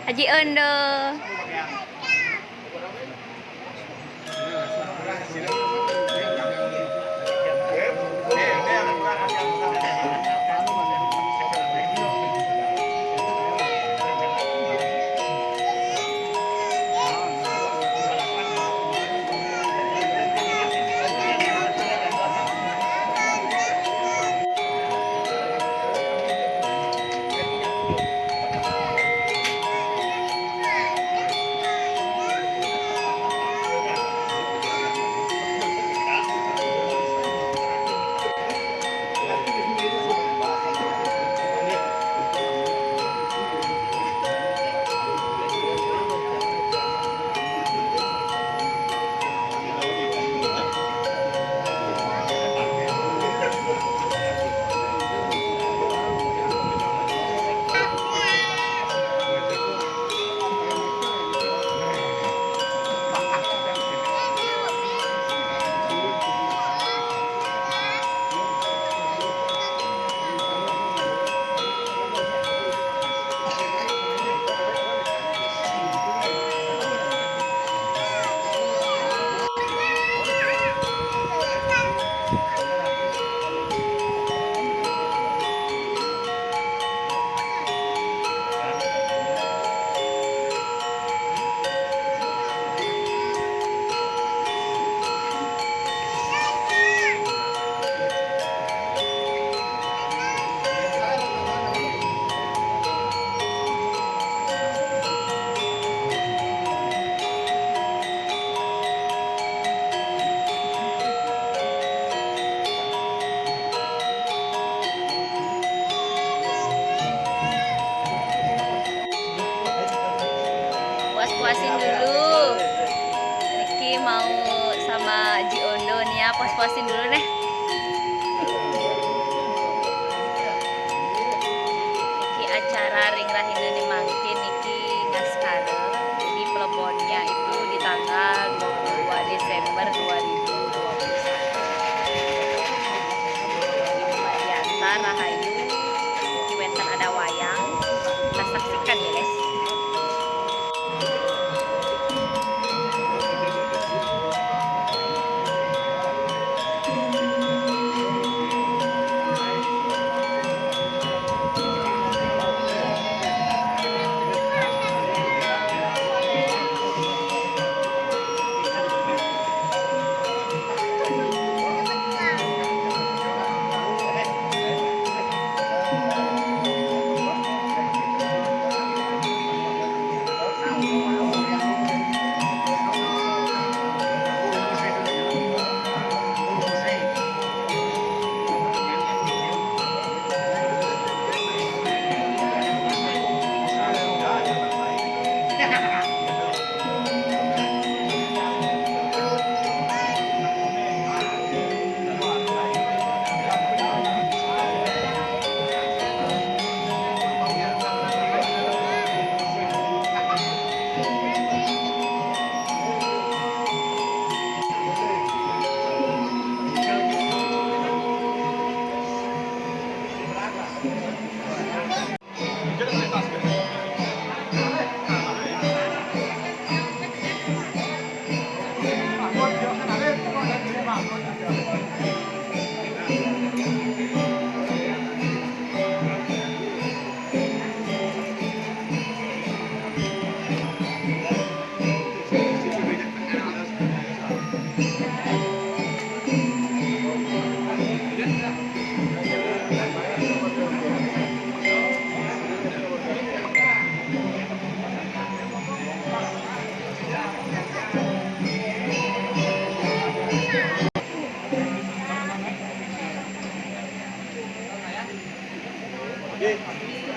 Haji Ondo. Puas-puasin dulu. Niki mau sama Ji Ondo nih ya, puas-puasin dulu nih. Niki acara Ring Rahina nih mangkin niki ngaskara. Jadi pelebonnya itu di tanggal 22 Desember 2021. Di Madianta Rahayu. Niki wenten ada wayang. Kita saksikan ya guys.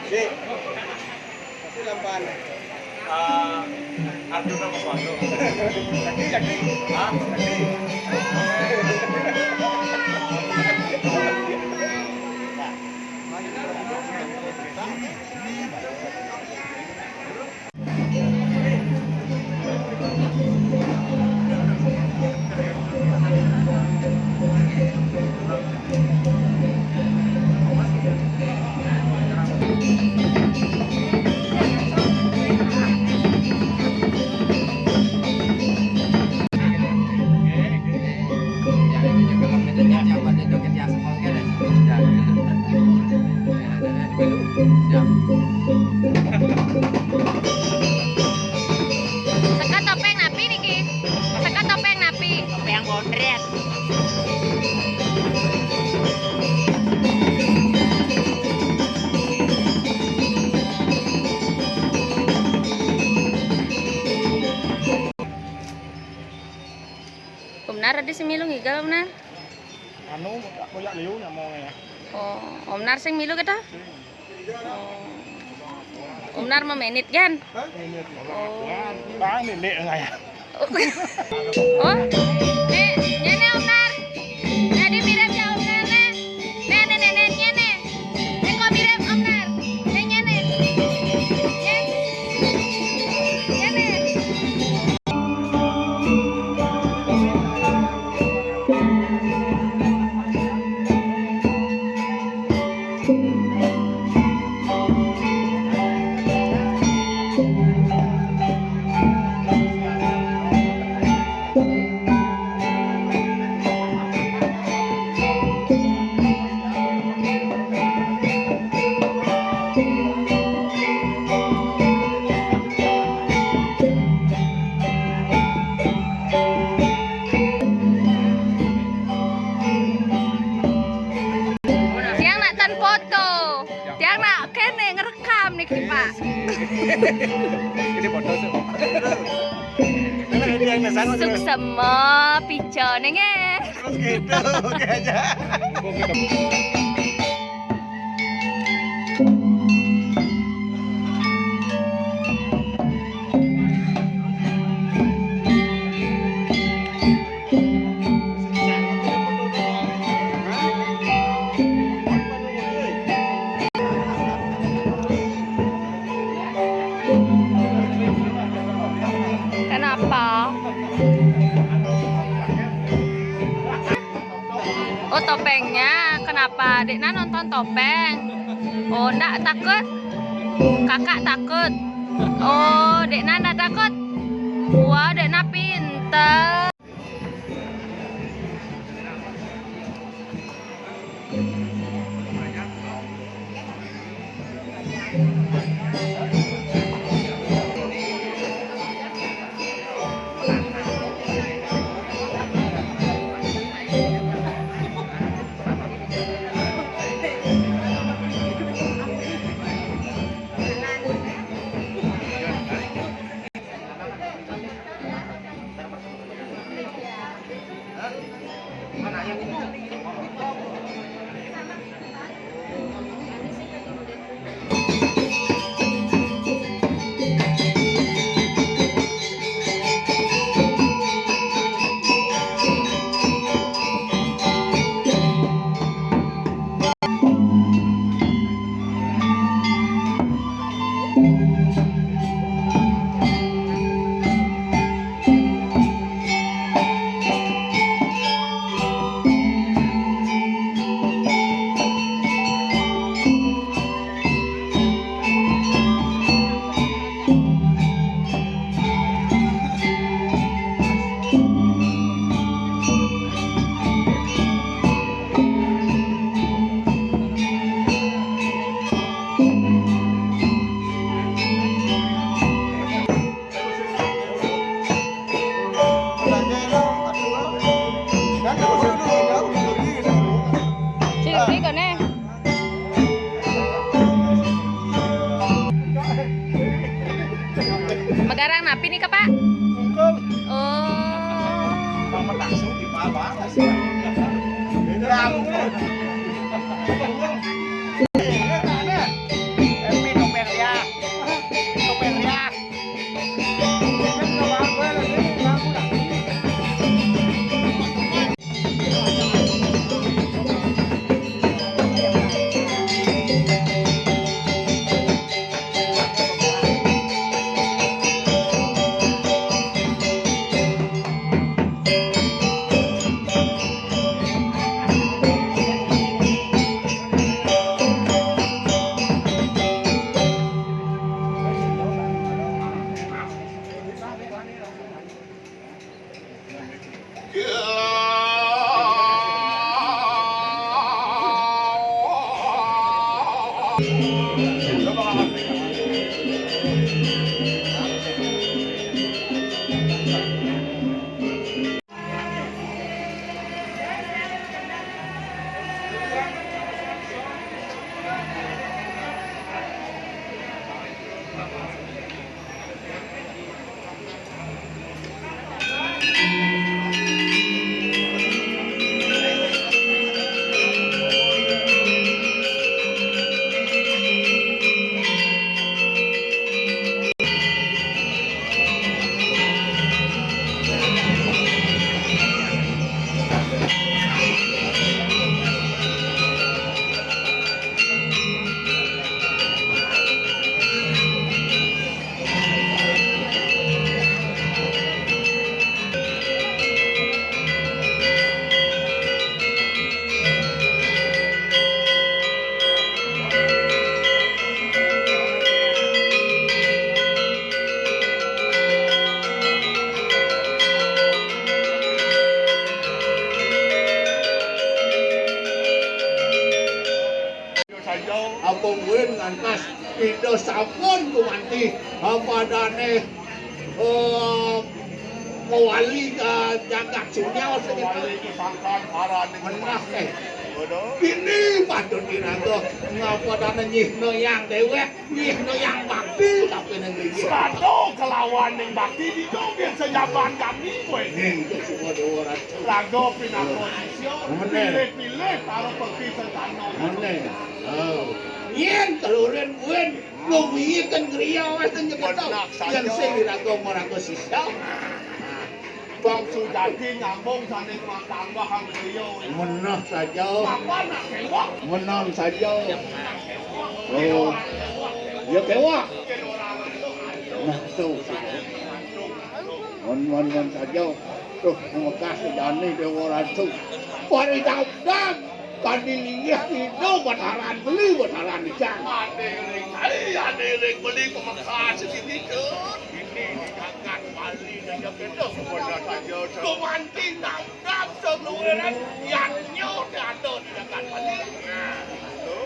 Dek, kasih lampan. Arjuna Paswanto. Jadi, acara di semilu ngigal benar. Anu koyak liu nya mau ya. Oh, Om Nar sing milu kita? Oh. Om Nar memenit kan? Oh. Bang nenek enggak ya? Oh, nyene Om Nar. Jadi mirip ya Om Nar nih. Nenek nyene. Kok mirip Om Nar? Nyene. Nyene. Tiang nak tan foto. Tiang nak kene ngerekam nih Pak. Ini foto sih. Karena ini yang nesan. Suksema pico nenge. Terus gitu, oke aja. Kenapa? Oh topengnya, kenapa? Dekna nonton topeng. Oh ndak takut? Kakak takut? Oh Dekna ndak takut? Wah Dekna pinter. Ciri kan eh? Megarang napi nih Pak? Oh. Mama langsung di bawah sih. sampun gumanti padane mewali jagat dunia Wali iki sangkan haran ning menah teh. Waduh. Ini patut dirago ngapa dana nyihno yang dewek, nyihno yang bakti tapi negeri Sado kelawan ning bakti di joget sejaman kami kowe. ini itu semua orang Lago pinakonisyo. Pilih-pilih karo pergi sentano. mana yen kaluren buen ngowi kan griya wis nyeketau yang sing dirago marago sisa Bang Sudadi nyambung saning matambah hang beliau. menah saja Apa nak kewak? menang saja oh ya kewak nah tuh mon saja tuh mekas jani dewa ratu pari dam kandinya itu bataran beli bataran dicang Ade ring beli pemekas sedikit. Ini diangkat Bali dan joget sebenarnya saja. Kumanti nangkap seluruhan yang nyot ada di dekat Bali. Nah, tu.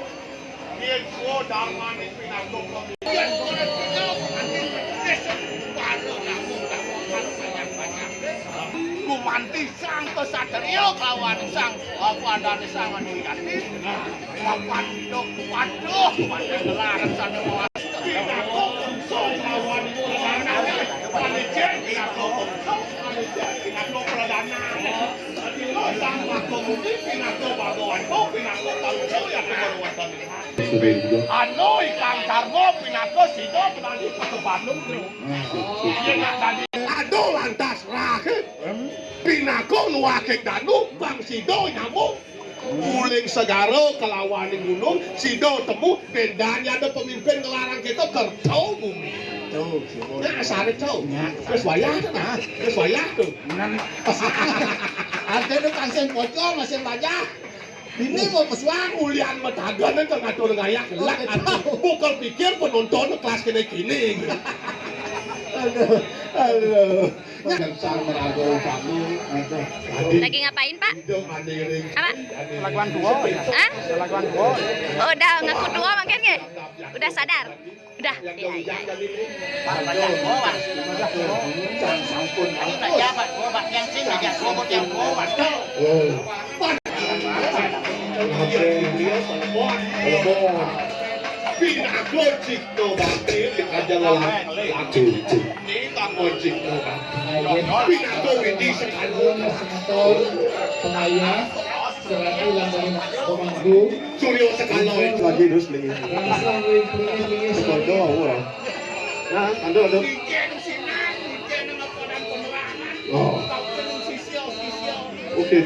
Dia kuo darman ini pinagong kami. yang orang kita anjing desa baru langsung banyak Kumanti sang kesatria kawan sang apa dan sang anu yati. Lawan dok waduh kumanti gelarang sana bawa. Pinagong unsur kawan perdana. Panijen pinagong unsur panijen pinagong perdana. Lo sang makomuni pinagong bagoan ko pinagong unsur yang kebaruan kami. Ano ikang kargo pinagong sido penadi ke Bandung bro. Iya nak tadi. Aduh lantas rakit. Pinako nuwakik danu bang sido nyamuk guling segaro kelawan gunung sido temu bedanya ada pemimpin ngelarang kita kertau bumi tuh ya asal itu terus wayah tuh nah terus wayah tuh ada itu kansen pocong masih banyak ini mau pesuang ulian metagan itu ngatur ngayak gelak bukan pikir penonton kelas kini aduh yang sang merago kami ada Lagi ngapain, Pak? hidup mandiri Apa? lakukan dua ya Hah? lakukan dua Oh, udah ngaku dua makanya? Udah sadar? Udah? Iya, iya. sang sampun Pinako Cipto Bakti adalah laki ini takut Cipto Bakti Pinako Widi sekalung pengayah selaku ulang dari Komanggu Suryo sekalung lagi terus beli sekolah orang nah ada Bikin sinan, bikin dengan penerangan oh Kau kenung sisio oke